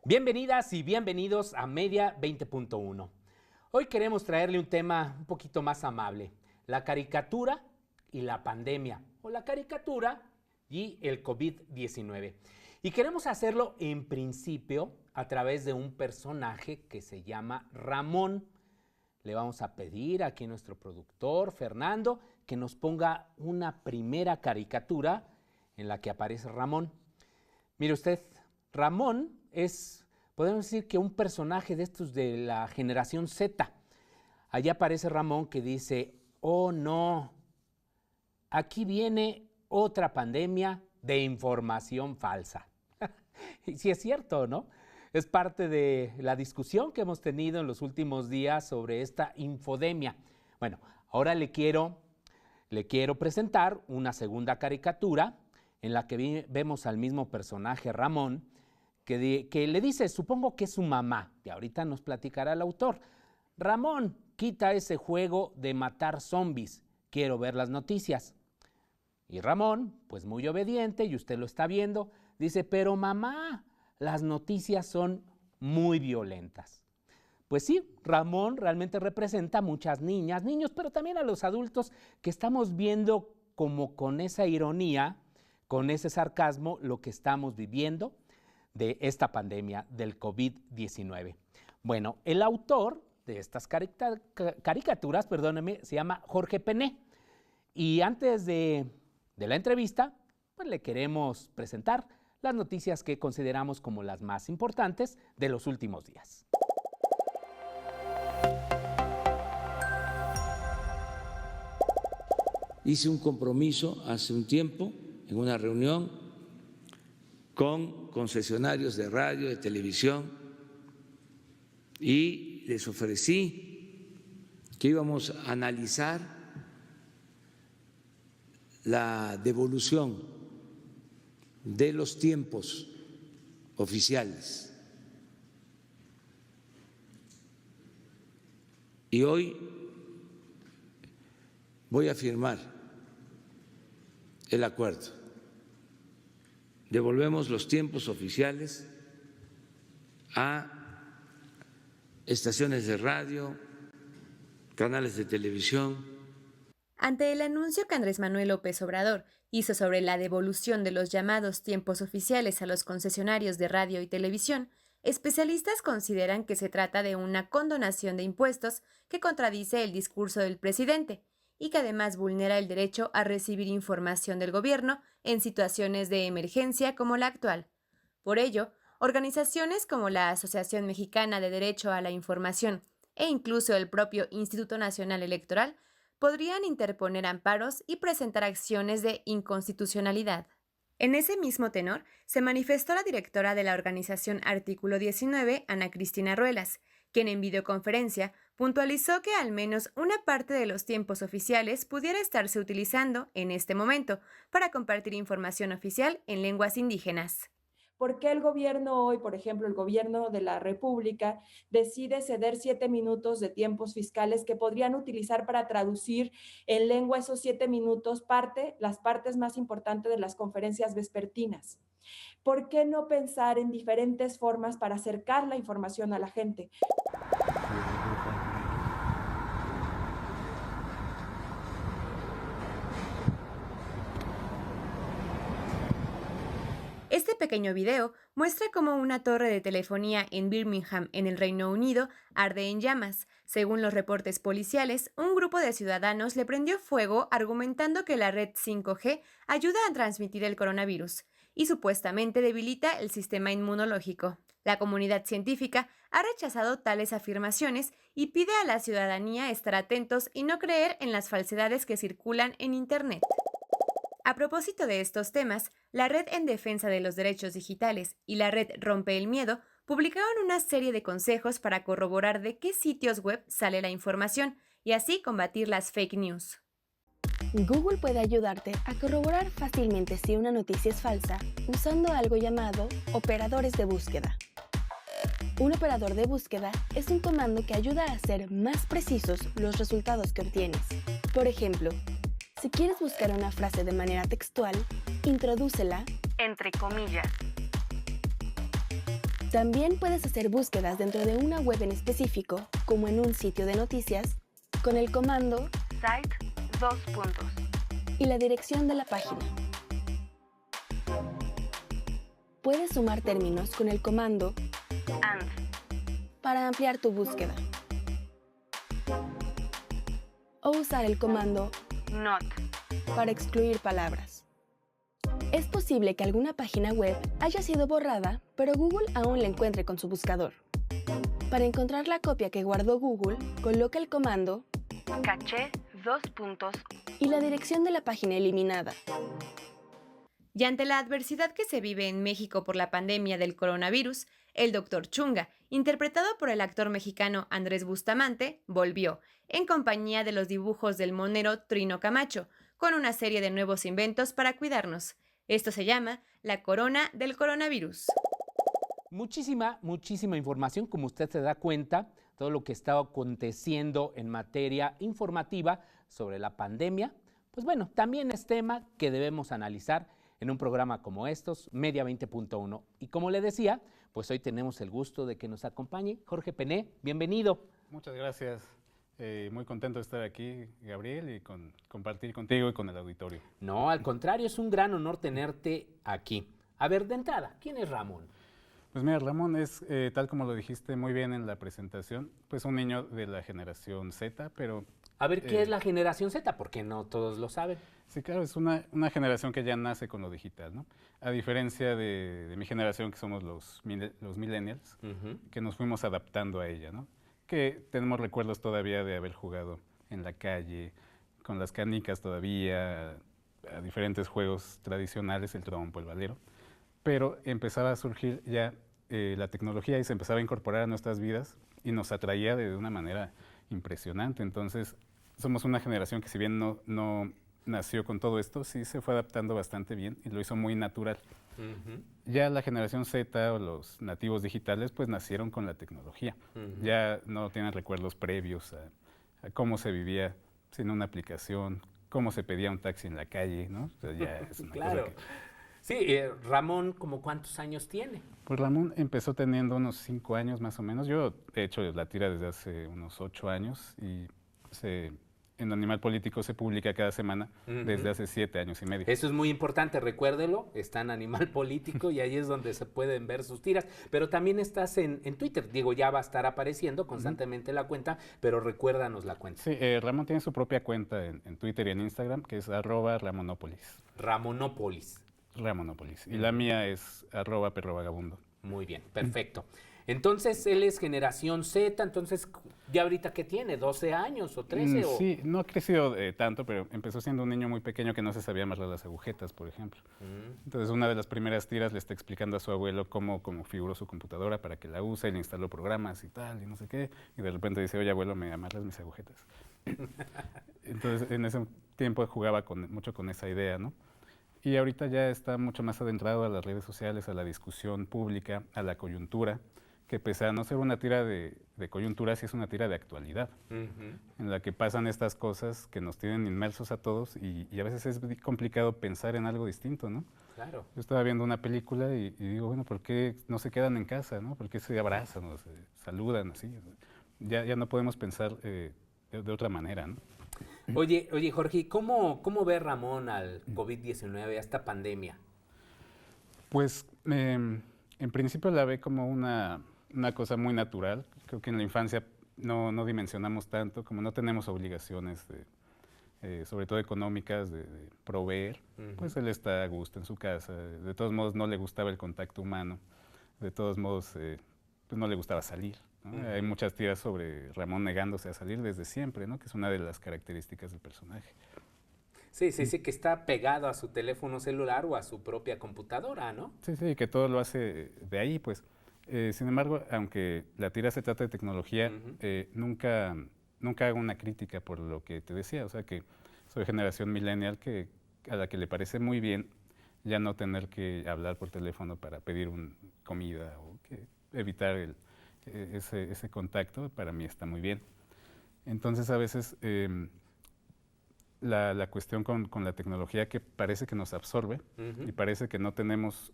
Bienvenidas y bienvenidos a Media 20.1. Hoy queremos traerle un tema un poquito más amable, la caricatura y la pandemia, o la caricatura y el COVID-19. Y queremos hacerlo en principio a través de un personaje que se llama Ramón. Le vamos a pedir aquí a nuestro productor, Fernando, que nos ponga una primera caricatura en la que aparece Ramón. Mire usted, Ramón es, podemos decir que un personaje de estos de la generación Z. Allá aparece Ramón que dice, oh no, aquí viene otra pandemia de información falsa. Y sí es cierto, ¿no? Es parte de la discusión que hemos tenido en los últimos días sobre esta infodemia. Bueno, ahora le quiero presentar una segunda caricatura en la que vemos al mismo personaje Ramón, que le dice, supongo que es su mamá, y ahorita nos platicará el autor. Ramón, quita ese juego de matar zombies, quiero ver las noticias. Y Ramón, pues muy obediente, y usted lo está viendo, dice, pero mamá, las noticias son muy violentas. Pues sí, Ramón realmente representa a muchas niñas, niños, pero también a los adultos que estamos viendo como con esa ironía, con ese sarcasmo, lo que estamos viviendo de esta pandemia del COVID-19. Bueno, el autor de estas caricaturas, perdóneme, se llama Jorge Pené. Y antes de la entrevista, pues le queremos presentar las noticias que consideramos como las más importantes de los últimos días. Hice un compromiso hace un tiempo en una reunión con concesionarios de radio, de televisión, y les ofrecí que íbamos a analizar la devolución de los tiempos oficiales. Y hoy voy a firmar el acuerdo. Devolvemos los tiempos oficiales a estaciones de radio, canales de televisión. Ante el anuncio que Andrés Manuel López Obrador hizo sobre la devolución de los llamados tiempos oficiales a los concesionarios de radio y televisión, especialistas consideran que se trata de una condonación de impuestos que contradice el discurso del presidente y que además vulnera el derecho a recibir información del gobierno en situaciones de emergencia como la actual. Por ello, organizaciones como la Asociación Mexicana de Derecho a la Información e incluso el propio Instituto Nacional Electoral podrían interponer amparos y presentar acciones de inconstitucionalidad. En ese mismo tenor, se manifestó la directora de la organización Artículo 19, Ana Cristina Ruelas, quien en videoconferencia puntualizó que al menos una parte de los tiempos oficiales pudiera estarse utilizando en este momento para compartir información oficial en lenguas indígenas. ¿Por qué el gobierno hoy, por ejemplo, el gobierno de la República, decide ceder 7 minutos de tiempos fiscales que podrían utilizar para traducir en lengua esos 7 minutos las partes más importantes de las conferencias vespertinas? ¿Por qué no pensar en diferentes formas para acercar la información a la gente? Este pequeño video muestra cómo una torre de telefonía en Birmingham, en el Reino Unido, arde en llamas. Según los reportes policiales, un grupo de ciudadanos le prendió fuego argumentando que la red 5G ayuda a transmitir el coronavirus y supuestamente debilita el sistema inmunológico. La comunidad científica ha rechazado tales afirmaciones y pide a la ciudadanía estar atentos y no creer en las falsedades que circulan en Internet. A propósito de estos temas, la Red en Defensa de los Derechos Digitales y la Red Rompe el Miedo publicaron una serie de consejos para corroborar de qué sitios web sale la información y así combatir las fake news. Google puede ayudarte a corroborar fácilmente si una noticia es falsa usando algo llamado operadores de búsqueda. Un operador de búsqueda es un comando que ayuda a hacer más precisos los resultados que obtienes. Por ejemplo, si quieres buscar una frase de manera textual, introdúcela entre comillas. También puedes hacer búsquedas dentro de una web en específico, como en un sitio de noticias, con el comando site y la dirección de la página. Puedes sumar términos con el comando AND para ampliar tu búsqueda. O usar el comando NOT para excluir palabras. Es posible que alguna página web haya sido borrada, pero Google aún la encuentre con su buscador. Para encontrar la copia que guardó Google, coloca el comando caché y la dirección de la página eliminada. Y ante la adversidad que se vive en México por la pandemia del coronavirus, el Dr. Chunga, interpretado por el actor mexicano Andrés Bustamante, volvió, en compañía de los dibujos del monero Trino Camacho, con una serie de nuevos inventos para cuidarnos. Esto se llama La Corona del Coronavirus. Muchísima información, como usted se da cuenta, todo lo que está aconteciendo en materia informativa sobre la pandemia. Pues bueno, también es tema que debemos analizar en un programa como estos, Media 20.1. Y como le decía, pues hoy tenemos el gusto de que nos acompañe Jorge Pené. Bienvenido. Muchas gracias. Muy contento de estar aquí, Gabriel, y compartir contigo y con el auditorio. No, al contrario, es un gran honor tenerte aquí. A ver, de entrada, ¿quién es Ramón? Pues mira, Ramón es, tal como lo dijiste muy bien en la presentación, pues un niño de la generación Z, pero... A ver, ¿qué es la generación Z? Porque no todos lo saben. Sí, claro, es una generación que ya nace con lo digital, ¿no? A diferencia de mi generación, que somos los millennials, que nos fuimos adaptando a ella, ¿no? Que tenemos recuerdos todavía de haber jugado en la calle, con las canicas todavía, a diferentes juegos tradicionales, el trompo, el valero, pero empezaba a surgir ya la tecnología y se empezaba a incorporar a nuestras vidas y nos atraía de una manera impresionante. Entonces, somos una generación que si bien no nació con todo esto, sí se fue adaptando bastante bien y lo hizo muy natural. Ya la generación Z o los nativos digitales pues nacieron con la tecnología. Ya no tienen recuerdos previos a cómo se vivía sin una aplicación, cómo se pedía un taxi en la calle, ¿no? O sea, ya es una claro. cosa que... Sí, Ramón, ¿cómo cuántos años tiene? Pues Ramón empezó teniendo unos 5 años más o menos. Yo he hecho la tira desde hace unos 8 años y en Animal Político se publica cada semana desde hace 7 años y medio. Eso es muy importante, recuérdelo, está en Animal Político y ahí es donde se pueden ver sus tiras, pero también estás en Twitter, digo, ya va a estar apareciendo constantemente la cuenta, pero recuérdanos la cuenta. Sí, Ramón tiene su propia cuenta en Twitter y en Instagram, que es @Ramonópolis. Ramonópolis. Ramonópolis. Y la mía es @perrovagabundo. Muy bien, perfecto. Entonces, él es generación Z, entonces, ¿ya ahorita qué tiene? ¿12 años o 13? Sí, no ha crecido tanto, pero empezó siendo un niño muy pequeño que no se sabía amarrar las agujetas, por ejemplo. Entonces, una de las primeras tiras le está explicando a su abuelo cómo configuró su computadora para que la use, y le instaló programas y tal, y no sé qué, y de repente dice, oye, abuelo, ¿me amarras mis agujetas? Entonces, en ese tiempo jugaba mucho con esa idea, ¿no? Y ahorita ya está mucho más adentrado a las redes sociales, a la discusión pública, a la coyuntura, que pese a no ser una tira de coyuntura, sí es una tira de actualidad, en la que pasan estas cosas que nos tienen inmersos a todos y a veces es complicado pensar en algo distinto, ¿no? Claro. Yo estaba viendo una película y digo, bueno, ¿por qué no se quedan en casa, no? ¿Por qué se abrazan o se saludan así? Ya no podemos pensar de otra manera, ¿no? Oye, Jorge, ¿cómo ve Ramón al COVID-19, a esta pandemia? Pues, en principio la ve como una cosa muy natural. Creo que en la infancia no dimensionamos tanto, como no tenemos obligaciones, sobre todo económicas, de proveer, pues él está a gusto en su casa. De todos modos no le gustaba el contacto humano, de todos modos pues no le gustaba salir, ¿no? Hay muchas tiras sobre Ramón negándose a salir desde siempre, ¿no? Que es una de las características del personaje. Sí, que está pegado a su teléfono celular o a su propia computadora, ¿no? Sí, que todo lo hace de ahí, pues. Sin embargo, aunque la tira se trata de tecnología, nunca hago una crítica por lo que te decía. O sea, que soy generación millennial a la que le parece muy bien ya no tener que hablar por teléfono para pedir comida o evitar ese contacto. Para mí está muy bien. Entonces, a veces la cuestión con la tecnología, que parece que nos absorbe y parece que no tenemos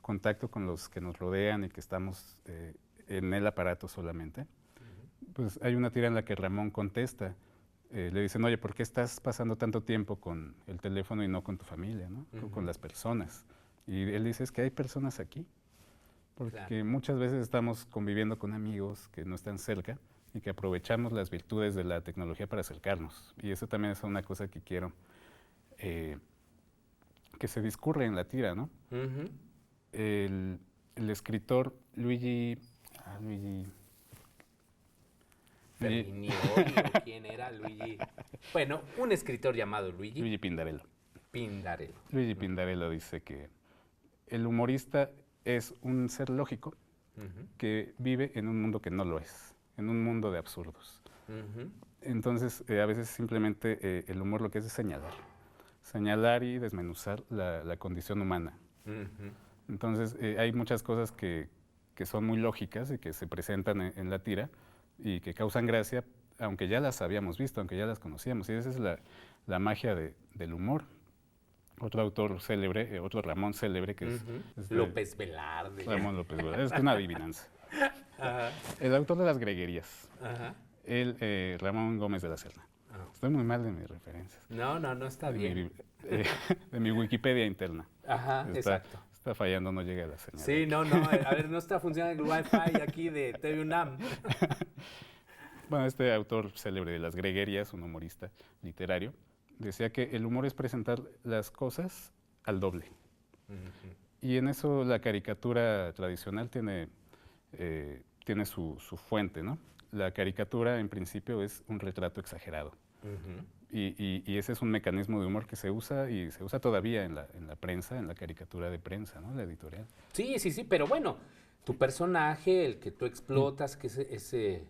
contacto con los que nos rodean y que estamos en el aparato solamente, pues hay una tira en la que Ramón contesta, le dicen, oye, ¿por qué estás pasando tanto tiempo con el teléfono y no con tu familia, ¿no? Con las personas? Y él dice, es que hay personas aquí, porque muchas veces estamos conviviendo con amigos que no están cerca y que aprovechamos las virtudes de la tecnología para acercarnos. Y eso también es una cosa que quiero que se discurre en la tira, ¿no? El escritor Luigi Ferminioli, ¿quién era Luigi? Bueno, un escritor llamado Luigi Pindarello. Luigi Pindarello dice que el humorista es un ser lógico que vive en un mundo que no lo es, en un mundo de absurdos. Entonces, a veces simplemente el humor lo que es señalar y desmenuzar la condición humana. Entonces, hay muchas cosas que son muy lógicas y que se presentan en la tira y que causan gracia, aunque ya las habíamos visto, aunque ya las conocíamos. Y esa es la magia del humor. Otro autor célebre, otro Ramón célebre, que es López Velarde. Ramón López Velarde, es una adivinanza. El autor de las greguerías, Ramón Gómez de la Serna. Estoy muy mal de mis referencias. No, está bien. De mi Wikipedia interna. Exacto. Está fallando, no llega la señal. Sí, a ver, no está funcionando el Wi-Fi aquí de TV UNAM. Bueno, este autor célebre de las greguerías, un humorista literario, decía que el humor es presentar las cosas al doble. Y en eso la caricatura tradicional tiene su fuente, ¿no? La caricatura, en principio, es un retrato exagerado. Y ese es un mecanismo de humor que se usa y se usa todavía en la prensa, en la caricatura de prensa, ¿no? La editorial. Sí, pero bueno, tu personaje, el que tú explotas, que es ese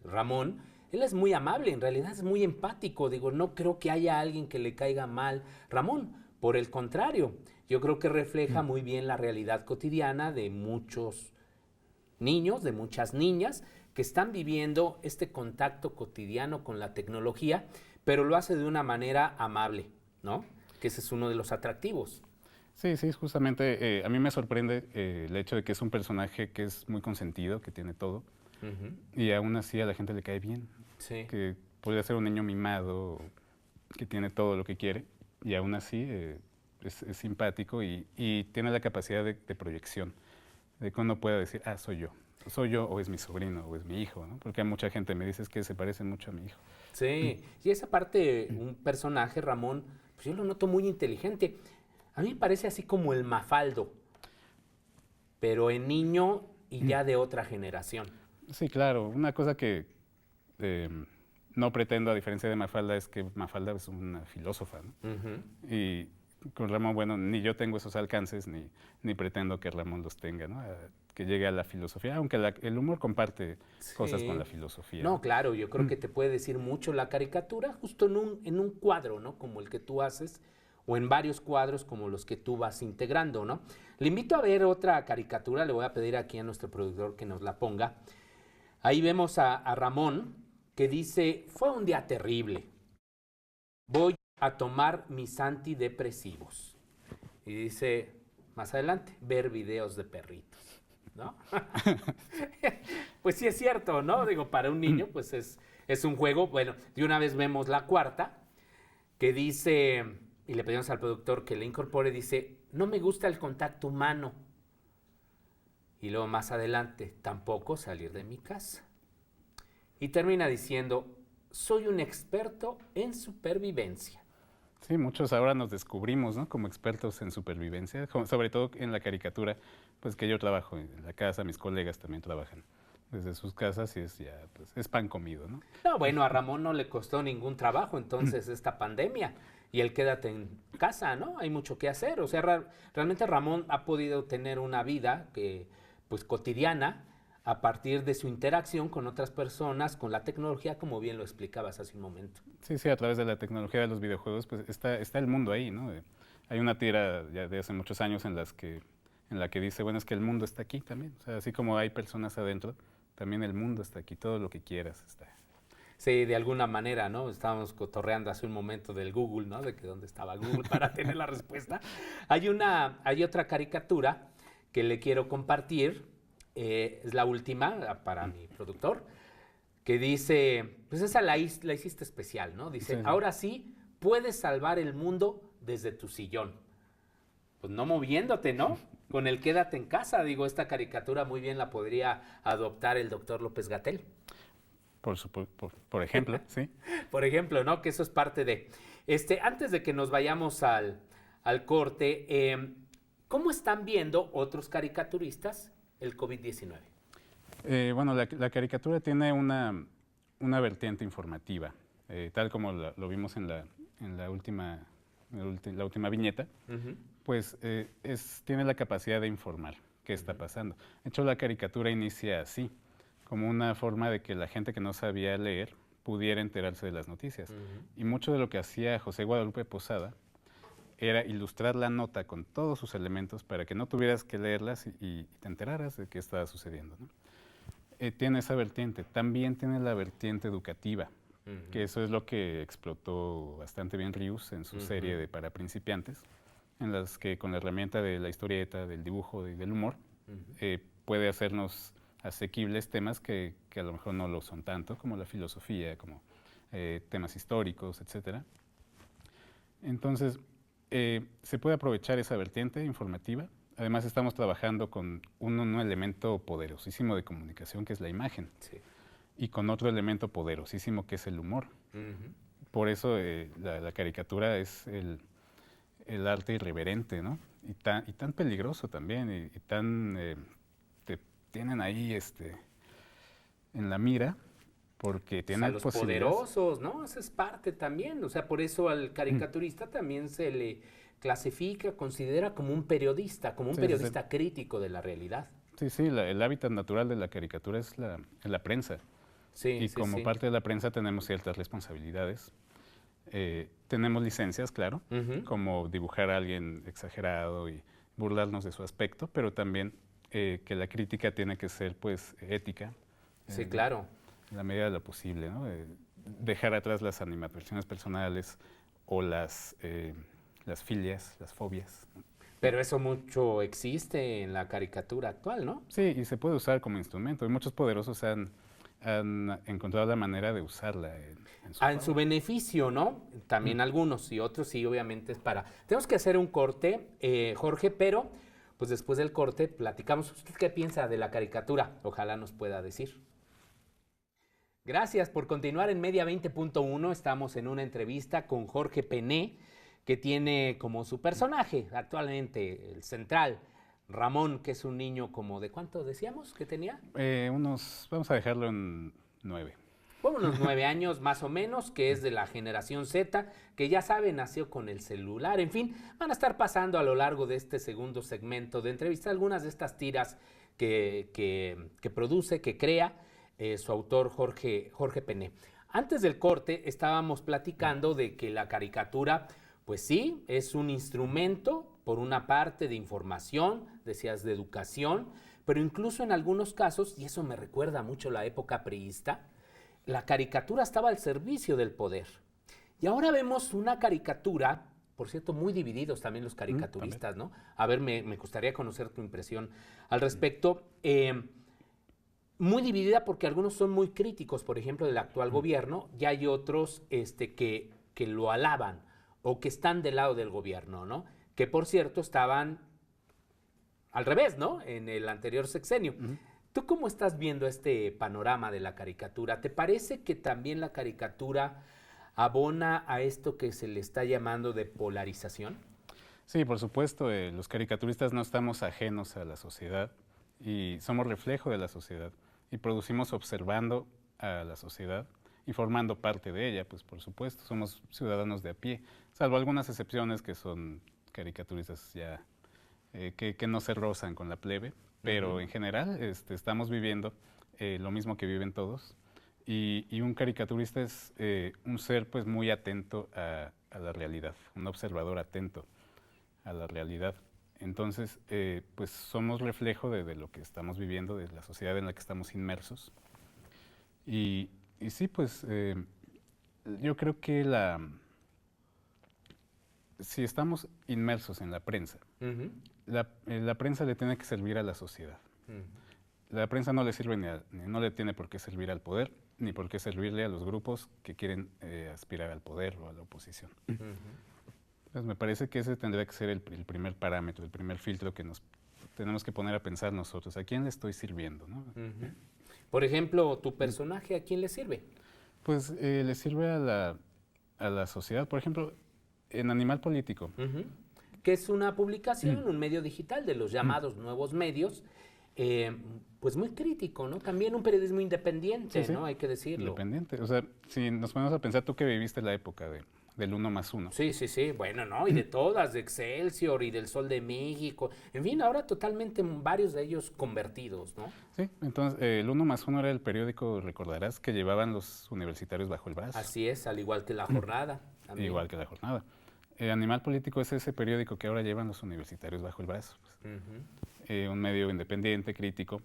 Ramón, él es muy amable, en realidad es muy empático. Digo, no creo que haya alguien que le caiga mal Ramón. Por el contrario, yo creo que refleja muy bien la realidad cotidiana de muchos niños, de muchas niñas, que están viviendo este contacto cotidiano con la tecnología, pero lo hace de una manera amable, ¿no? Que ese es uno de los atractivos. Sí, justamente a mí me sorprende el hecho de que es un personaje que es muy consentido, que tiene todo, y aún así a la gente le cae bien. Sí. Que podría ser un niño mimado, que tiene todo lo que quiere, y aún así es simpático y tiene la capacidad de proyección, de que uno pueda decir, soy yo, o es mi sobrino, o es mi hijo, ¿no? Porque hay mucha gente que me dice que se parece mucho a mi hijo. Sí, y esa parte, un personaje, Ramón, pues yo lo noto muy inteligente. A mí me parece así como el Mafaldo, pero en niño y ya de otra generación. Sí, claro. Una cosa que no pretendo, a diferencia de Mafalda, es que Mafalda es una filósofa, ¿no? Y con Ramón, bueno, ni yo tengo esos alcances, ni pretendo que Ramón los tenga, ¿no? Que llegue a la filosofía, aunque el humor comparte cosas con la filosofía. No, claro, yo creo que te puede decir mucho la caricatura justo en un cuadro, ¿no? Como el que tú haces, o en varios cuadros como los que tú vas integrando, ¿no? Le invito a ver otra caricatura, le voy a pedir aquí a nuestro productor que nos la ponga. Ahí vemos a Ramón, que dice, fue un día terrible. Voy a tomar mis antidepresivos. Y dice, más adelante, ver videos de perritos, ¿no? Pues sí es cierto, ¿no? Digo, para un niño, pues es un juego. Bueno, de una vez vemos la cuarta, que dice, y le pedimos al productor que le incorpore, dice, no me gusta el contacto humano. Y luego más adelante, tampoco salir de mi casa. Y termina diciendo, soy un experto en supervivencia. Sí, muchos ahora nos descubrimos, ¿no? Como expertos en supervivencia, sobre todo en la caricatura, pues que yo trabajo en la casa, mis colegas también trabajan desde sus casas y es pan comido, ¿no? No, bueno, a Ramón no le costó ningún trabajo entonces esta pandemia y él quédate en casa, ¿no? Hay mucho que hacer, o sea, realmente Ramón ha podido tener una vida pues cotidiana a partir de su interacción con otras personas, con la tecnología, como bien lo explicabas hace un momento. Sí, a través de la tecnología de los videojuegos, pues está el mundo ahí, ¿no? Hay una tira ya de hace muchos años en la que dice, bueno, es que el mundo está aquí también. O sea, así como hay personas adentro, también el mundo está aquí, todo lo que quieras está. Sí, de alguna manera, ¿no? Estábamos cotorreando hace un momento del Google, ¿no? De que dónde estaba Google para tener la respuesta. Hay otra caricatura que le quiero compartir, es la última para mi productor, que dice, pues esa la hiciste especial, ¿no? Dice, Sí. ahora sí puedes salvar el mundo desde tu sillón. Pues no moviéndote, ¿no? Con el quédate en casa, digo, esta caricatura muy bien la podría adoptar el doctor López-Gatell. Por ejemplo, sí. Por ejemplo, ¿no? Que eso es parte de... Antes de que nos vayamos al corte, ¿cómo están viendo otros caricaturistas el COVID-19? Bueno, la caricatura tiene una vertiente informativa, tal como lo vimos en la última viñeta, pues tiene la capacidad de informar qué está pasando. De hecho, la caricatura inicia así, como una forma de que la gente que no sabía leer pudiera enterarse de las noticias. Y mucho de lo que hacía José Guadalupe Posada era ilustrar la nota con todos sus elementos para que no tuvieras que leerlas y te enteraras de qué estaba sucediendo, ¿no? Tiene esa vertiente. También tiene la vertiente educativa, que eso es lo que explotó bastante bien Rius en su serie de para principiantes, en las que con la herramienta de la historieta, del dibujo y del humor, puede hacernos asequibles temas que a lo mejor no lo son tanto, como la filosofía, como temas históricos, etc. Entonces, se puede aprovechar esa vertiente informativa. Además, estamos trabajando con un elemento poderosísimo de comunicación, que es la imagen, Sí. y con otro elemento poderosísimo, que es el humor. Por eso la caricatura es el arte irreverente, ¿no? Y tan peligroso también, y tan... te tienen ahí en la mira, porque tienen los posibilidades. poderosos, ¿no? Esa es parte también. O sea, por eso al caricaturista también se le clasifica, considera como un periodista, como un Sí, periodista crítico de la realidad. Sí, el hábitat natural de la caricatura es la prensa. Sí, Y sí, como sí. parte de la prensa tenemos ciertas responsabilidades. Tenemos licencias, claro, como dibujar a alguien exagerado y burlarnos de su aspecto, pero también que la crítica tiene que ser, pues, ética. Sí, claro. En la medida de lo posible, ¿no? Dejar atrás las animadversiones personales o las filias, las fobias. Pero eso mucho existe en la caricatura actual, ¿no? Sí, y se puede usar como instrumento. Y muchos poderosos han encontrado la manera de usarla en su En su beneficio, ¿no? También algunos y otros sí, obviamente es para... Tenemos que hacer un corte, Jorge, pero pues después del corte platicamos. ¿Usted qué piensa de la caricatura? Ojalá nos pueda decir. Gracias por continuar en Media 20.1. Estamos en una entrevista con Jorge Pené, que tiene como su personaje actualmente el central, Ramón, que es un niño como ¿de cuánto decíamos que tenía? vamos a dejarlo en 9. Bueno, unos 9 años más o menos, que es de la generación Z, que ya sabe, nació con el celular. En fin, van a estar pasando a lo largo de este segundo segmento de entrevista algunas de estas tiras que produce, que crea su autor Jorge Pené. Antes del corte estábamos platicando de que la caricatura, pues sí, es un instrumento, por una parte, de información, decías, de educación, pero incluso en algunos casos, y eso me recuerda mucho la época priista, la caricatura estaba al servicio del poder. Y ahora vemos una caricatura, por cierto, muy divididos también los caricaturistas, ¿no? A ver, me gustaría conocer tu impresión al respecto. Muy dividida porque algunos son muy críticos, por ejemplo, del actual gobierno, y hay otros que lo alaban o que están del lado del gobierno, ¿no? Que, por cierto, estaban al revés, ¿no? En el anterior sexenio. ¿Tú cómo estás viendo este panorama de la caricatura? ¿Te parece que también la caricatura abona a esto que se le está llamando de polarización? Sí, por supuesto, los caricaturistas no estamos ajenos a la sociedad y somos reflejo de la sociedad y producimos observando a la sociedad y formando parte de ella, pues por supuesto, somos ciudadanos de a pie, salvo algunas excepciones que son caricaturistas ya que no se rozan con la plebe, pero en general estamos viviendo lo mismo que viven todos y un caricaturista es un ser pues muy atento a la realidad, un observador atento a la realidad. Entonces, pues somos reflejo de lo que estamos viviendo, de la sociedad en la que estamos inmersos. Y sí, pues yo creo que si estamos inmersos en la prensa, Ujú, la prensa le tiene que servir a la sociedad. ujú, La prensa no le sirve no le tiene por qué servir al poder, ni por qué servirle a los grupos que quieren aspirar al poder o a la oposición. ujú. Entonces me parece que ese tendría que ser el primer parámetro, el primer filtro que nos tenemos que poner a pensar nosotros. ¿A quién le estoy sirviendo? ¿No? Ujú. Por ejemplo, ¿tu personaje a quién le sirve? Pues le sirve a la sociedad. Por ejemplo, en Animal Político. Ujú. Que es una publicación, un medio digital de los llamados nuevos medios, pues muy crítico, ¿no? También un periodismo independiente, Sí, sí. ¿no? Hay que decirlo. Independiente. O sea, si nos ponemos a pensar, tú que viviste la época del 1+1. Sí, sí, sí, bueno, ¿no? Y de todas, de Excelsior y del Sol de México, en fin, ahora totalmente varios de ellos convertidos, ¿no? Sí, entonces el 1+1 era el periódico, recordarás, que llevaban los universitarios bajo el brazo. Así es, al igual que La Jornada. También. Igual que La Jornada. Animal Político es ese periódico que ahora llevan los universitarios bajo el brazo. Pues. Ujú. Un medio independiente, crítico.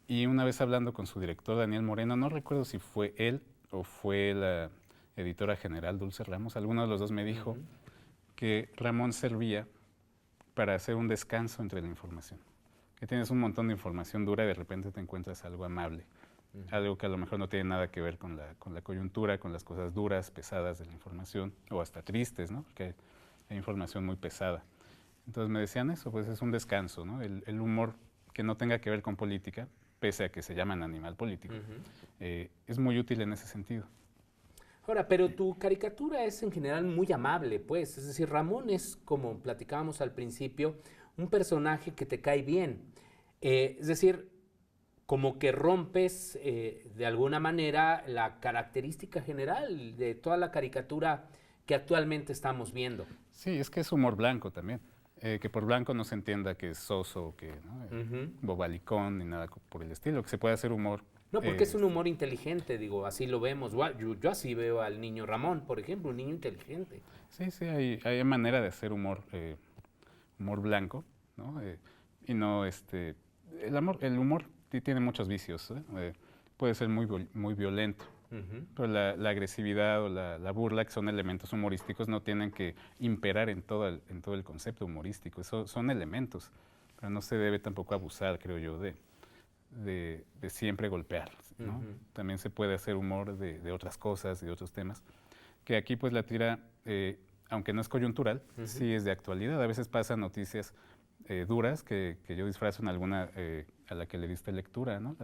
Y una vez hablando con su director, Daniel Moreno, no recuerdo si fue él o fue la editora general Dulce Ramos, alguno de los dos me dijo que Ramón servía para hacer un descanso entre la información. Que tienes un montón de información dura y de repente te encuentras algo amable. Algo que a lo mejor no tiene nada que ver con la coyuntura, con las cosas duras, pesadas de la información, o hasta tristes, ¿no? Porque hay información muy pesada. Entonces me decían eso, pues es un descanso, ¿no? El humor que no tenga que ver con política, pese a que se llaman Animal Político, es muy útil en ese sentido. Ahora, pero tu caricatura es en general muy amable, pues. Es decir, Ramón es, como platicábamos al principio, un personaje que te cae bien. Es decir, como que rompes de alguna manera la característica general de toda la caricatura que actualmente estamos viendo. Sí, es que es humor blanco también. Que por blanco no se entienda que es soso, que ¿no? Bobalicón, ni nada por el estilo, que se puede hacer humor. No, porque es un humor inteligente, digo, así lo vemos. Yo así veo al niño Ramón, por ejemplo, un niño inteligente. Sí, sí, hay manera de hacer humor, humor blanco, ¿no? Y no, el humor tiene muchos vicios, ¿eh? Puede ser muy violento, pero la agresividad o la burla, que son elementos humorísticos, no tienen que imperar en todo el concepto humorístico. Eso son elementos, pero no se debe tampoco abusar, creo yo, de siempre golpear, ¿no? También se puede hacer humor de otras cosas, de otros temas, que aquí pues la tira, aunque no es coyuntural, sí es de actualidad. A veces pasan noticias duras que yo disfrazo en alguna a la que le diste lectura, ¿no?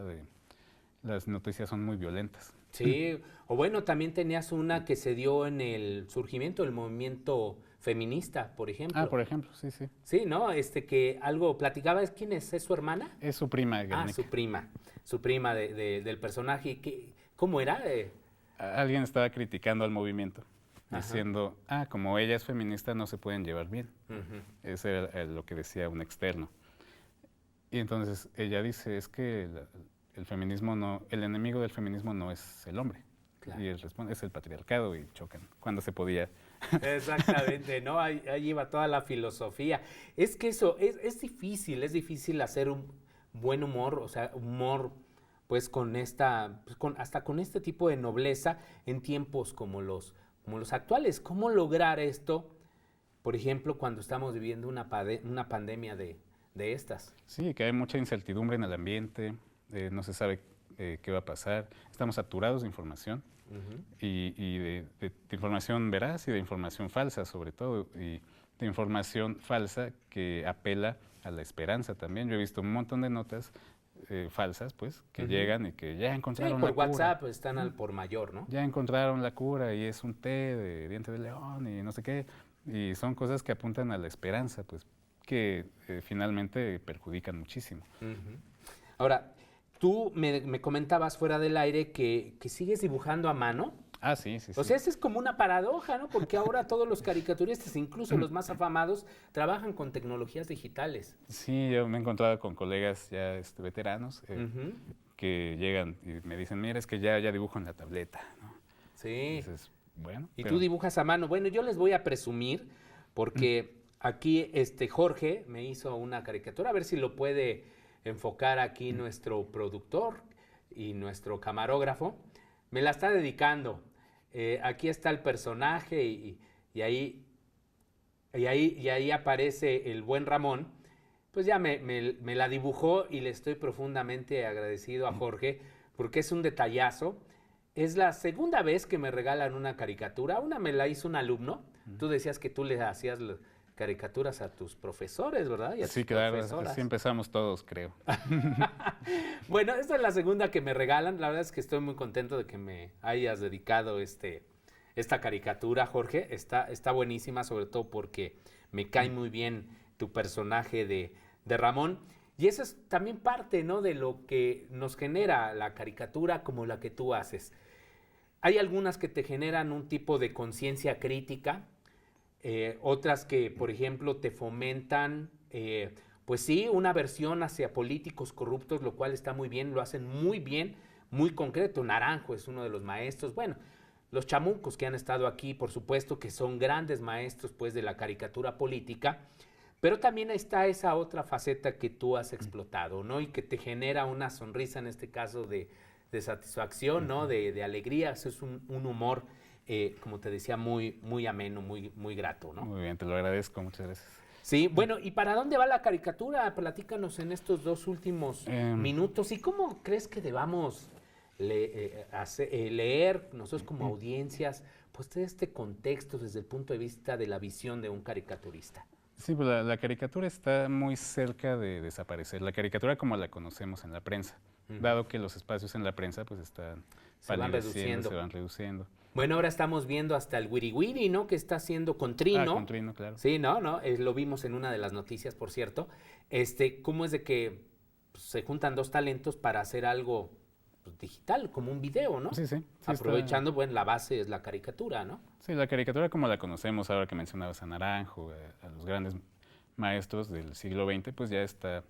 Las noticias son muy violentas. Sí, o bueno, también tenías una que se dio en el surgimiento del movimiento feminista, por ejemplo. Ah, por ejemplo, sí, sí. Sí, ¿no? Que algo platicaba, ¿quién es? ¿Es su hermana? Es su prima, Guernica. Su prima del personaje. ¿Cómo era? Alguien estaba criticando al movimiento, diciendo, como ella es feminista, no se pueden llevar bien. Eso era lo que decía un externo. Y entonces ella dice, es que el enemigo del feminismo no es el hombre. Claro. Y él responde, es el patriarcado, y chocan cuando se podía. Exactamente, ¿no? Ahí iba toda la filosofía. Es que eso, es difícil hacer un buen humor, o sea, humor pues hasta con este tipo de nobleza en tiempos como los actuales. ¿Cómo lograr esto, por ejemplo, cuando estamos viviendo una pandemia de estas? Sí, que hay mucha incertidumbre en el ambiente, no se sabe qué va a pasar, estamos saturados de información y de información veraz y de información falsa sobre todo, y de información falsa que apela a la esperanza también. Yo he visto un montón de notas falsas, pues, que llegan y que ya encontraron la cura. Por WhatsApp están al por mayor, ¿no? Ya encontraron la cura y es un té de diente de león y no sé qué, y son cosas que apuntan a la esperanza, pues, que finalmente perjudican muchísimo. Ahora, tú me comentabas fuera del aire que sigues dibujando a mano. Ah, sí. O sea, esa es como una paradoja, ¿no? Porque ahora todos los caricaturistas, incluso los más afamados, trabajan con tecnologías digitales. Sí, yo me he encontrado con colegas ya veteranos que llegan y me dicen, mira, es que ya dibujo en la tableta, ¿no? Sí. Entonces, bueno. Y tú dibujas a mano. Bueno, yo les voy a presumir, porque aquí Jorge me hizo una caricatura, a ver si lo puede enfocar aquí nuestro productor y nuestro camarógrafo. Me la está dedicando. Aquí está el personaje y ahí Y ahí aparece el buen Ramón, pues ya me la dibujó y le estoy profundamente agradecido a Jorge porque es un detallazo. Es la segunda vez que me regalan una caricatura. Una me la hizo un alumno. Tú decías que tú le hacías caricaturas a tus profesores, ¿verdad? Y a Sí, tus claro, profesoras. así empezamos todos, creo. Bueno, esta es la segunda que me regalan. La verdad es que estoy muy contento de que me hayas dedicado esta caricatura, Jorge. Está buenísima, sobre todo porque me cae muy bien tu personaje de Ramón. Y eso es también parte, ¿no?, de lo que nos genera la caricatura como la que tú haces. Hay algunas que te generan un tipo de conciencia crítica, otras que, por ejemplo, te fomentan, pues sí, una aversión hacia políticos corruptos, lo cual está muy bien, lo hacen muy bien, muy concreto. Naranjo es uno de los maestros. Bueno, los chamucos que han estado aquí, por supuesto, que son grandes maestros, pues, de la caricatura política. Pero también está esa otra faceta que tú has explotado, ¿no? Y que te genera una sonrisa, en este caso, de satisfacción, ¿no? De alegría. Eso es un humor, como te decía, muy, muy ameno, muy, muy grato, ¿no? Muy bien, te lo agradezco, muchas gracias. Sí, bueno, ¿y para dónde va la caricatura? Platícanos en estos 2 últimos minutos. ¿Y cómo crees que debamos leer, nosotros como audiencias, pues todo este contexto desde el punto de vista de la visión de un caricaturista? Sí, pues la caricatura está muy cerca de desaparecer. La caricatura como la conocemos en la prensa, dado que los espacios en la prensa pues están se van reduciendo. Bueno, ahora estamos viendo hasta el Wiri Wiri, ¿no?, que está haciendo con Trino. Con Trino, claro. Sí, ¿no? Lo vimos en una de las noticias, por cierto. ¿Cómo es de que pues, se juntan 2 talentos para hacer algo pues, digital, como un video, ¿no? Sí. Aprovechando, bueno, la base es la caricatura, ¿no? Sí, la caricatura como la conocemos, ahora que mencionabas a Naranjo, a los grandes maestros del siglo XX, pues ya está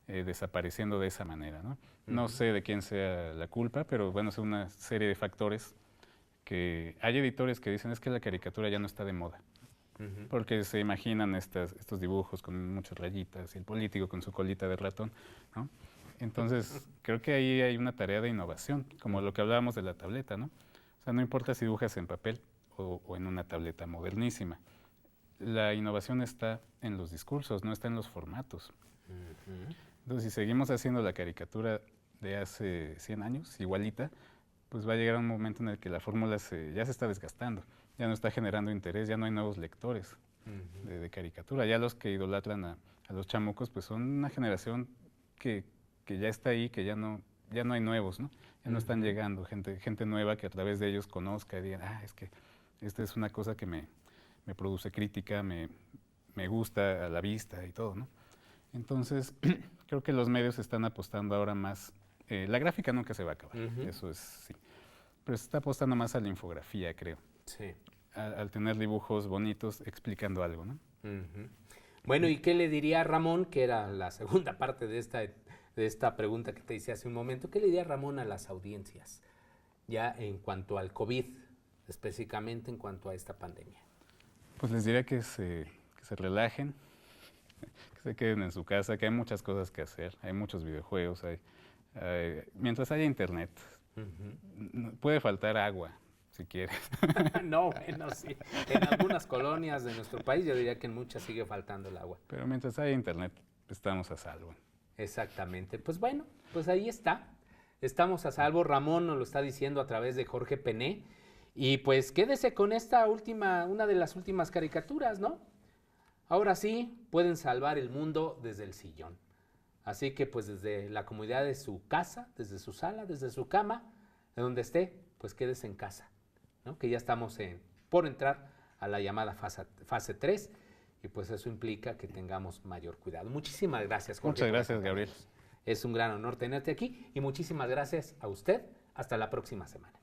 desapareciendo de esa manera, ¿no? No sé de quién sea la culpa, pero bueno, es una serie de factores que hay editores que dicen es que la caricatura ya no está de moda, porque se imaginan estos dibujos con muchas rayitas y el político con su colita de ratón, ¿no? Entonces, creo que ahí hay una tarea de innovación, como lo que hablábamos de la tableta, ¿no? O sea, no importa si dibujas en papel o en una tableta modernísima. La innovación está en los discursos, no está en los formatos. Entonces, si seguimos haciendo la caricatura de hace 100 años, igualita, pues va a llegar un momento en el que la fórmula ya se está desgastando, ya no está generando interés, ya no hay nuevos lectores de caricatura. Ya los que idolatran a los chamucos, pues son una generación que ya está ahí, que ya no hay nuevos, ¿no? Ya no están llegando gente nueva que a través de ellos conozca y digan, es que esta es una cosa que me produce crítica, me gusta a la vista y todo, ¿no? Entonces, creo que los medios están apostando ahora más. La gráfica nunca se va a acabar, eso es sí. Pero se está apostando más a la infografía, creo. Sí. Al tener dibujos bonitos explicando algo, ¿no? Bueno, ¿y qué le diría Ramón, que era la segunda parte de esta pregunta que te hice hace un momento? ¿Qué le diría Ramón a las audiencias ya en cuanto al COVID, específicamente en cuanto a esta pandemia? Pues les diría que se relajen, que se queden en su casa, que hay muchas cosas que hacer, hay muchos videojuegos, mientras haya internet, puede faltar agua, si quieres. No, bueno, sí. En algunas colonias de nuestro país yo diría que en muchas sigue faltando el agua. Pero mientras haya internet, estamos a salvo. Exactamente. Pues bueno, pues ahí está. Estamos a salvo. Ramón nos lo está diciendo a través de Jorge Pené. Y pues quédese con una de las últimas caricaturas, ¿no? Ahora sí, pueden salvar el mundo desde el sillón. Así que pues desde la comodidad de su casa, desde su sala, desde su cama, de donde esté, pues quédese en casa, ¿no? Que ya estamos por entrar a la llamada fase 3 y pues eso implica que tengamos mayor cuidado. Muchísimas gracias, Jorge. Muchas gracias, Gabriel. Es un gran honor tenerte aquí y muchísimas gracias a usted. Hasta la próxima semana.